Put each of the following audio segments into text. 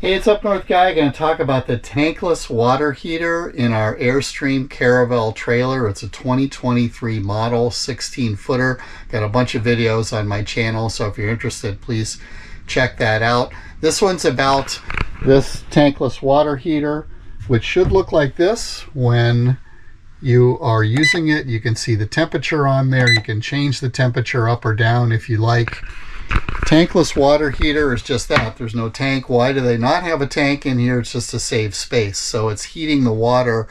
Hey, it's Up North Guy. Going to talk about the tankless water heater in our Airstream Caravel trailer. It's a 2023 model, 16-footer. Got a bunch of videos on my channel, so if you're interested, please check that out. This one's about this tankless water heater, which should look like this when you are using it. You can see the temperature on there. You can change the temperature up or down if you like. Tankless water heater is just that. There's no tank. Why do they not have a tank in here? It's just to save space. So it's heating the water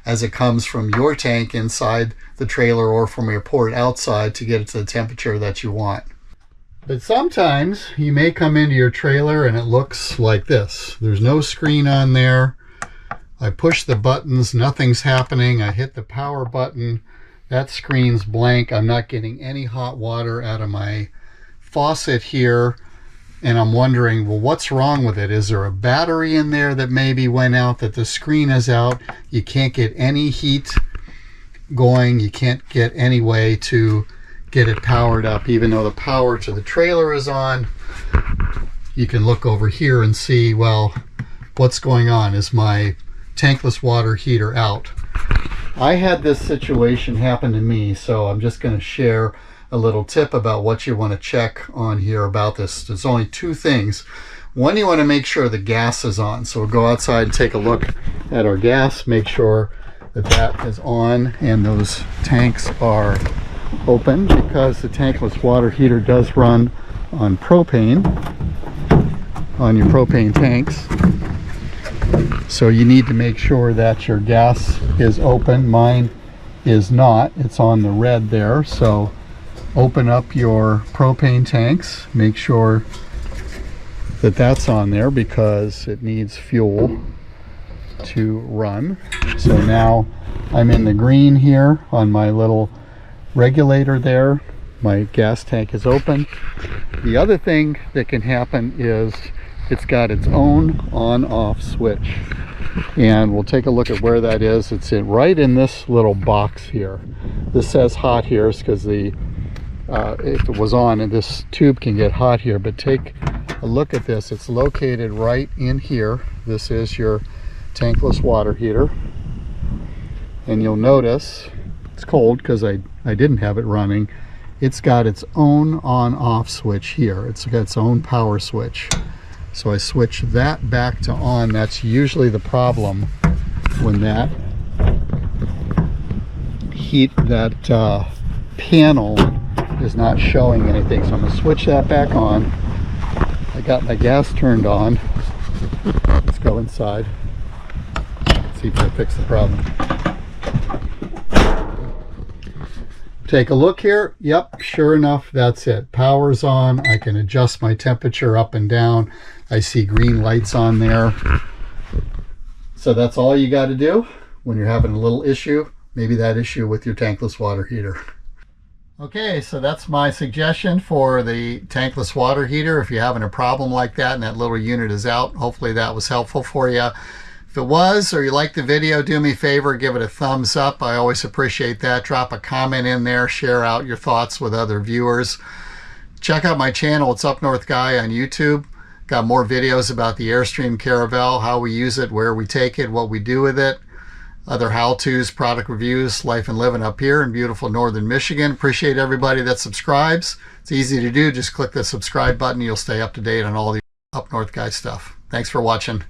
as it comes from your tank inside the trailer or from your port outside to get it to the temperature that you want. But sometimes you may come into your trailer and it looks like this. There's no screen on there. I push the buttons, nothing's happening. I hit the power button, that screen's blank. I'm not getting any hot water out of my faucet here, and I'm wondering, well, what's wrong with it? Is there a battery in there that maybe went out, that the screen is out? You can't get any heat going. You can't get any way to get it powered up, even though the power to the trailer is on. You can look over here and see, well, what's going on? Is my tankless water heater out? I had this situation happen to me, so I'm just going to share a little tip about what you want to check on here about this. There's only two things. One, you want to make sure the gas is on. So we'll go outside and take a look at our gas, make sure that that is on and those tanks are open, because the tankless water heater does run on propane, on your propane tanks. So you need to make sure that your gas is open. Mine is not. It's on the red there. So open up your propane tanks, make sure that that's on there because it needs fuel to run. So now I'm in the green here on my little regulator there. My gas tank is open. The other thing that can happen is it's got its own on-off switch, and we'll take a look at where that is. It's right in this little box here. This says hot here is because the if it was on, and this tube can get hot here, but take a look at this. It's located right in here. This is your tankless water heater, and you'll notice it's cold because I didn't have it running. It's got its own on-off switch here. It's got its own power switch. So I switch that back to on. That's usually the problem when that panel is not showing anything. So I'm going to switch that back on. I got my gas turned on. Let's go inside. See if I fix the problem. Take a look here. Yep, sure enough, that's it. Power's on. I can adjust my temperature up and down. I see green lights on there. So that's all you got to do when you're having a little issue. Maybe that issue with your tankless water heater. Okay, so that's my suggestion for the tankless water heater. If you're having a problem like that and that little unit is out, hopefully that was helpful for you. If it was, or you liked the video, do me a favor, give it a thumbs up. I always appreciate that. Drop a comment in there, share out your thoughts with other viewers. Check out my channel, it's Up North Guy on YouTube. Got more videos about the Airstream Caravel, how we use it, where we take it, what we do with it. Other how-tos, product reviews, life and living up here in beautiful northern Michigan. Appreciate everybody that subscribes. It's easy to do. Just click the subscribe button. You'll stay up to date on all the Up North Guy stuff. Thanks for watching.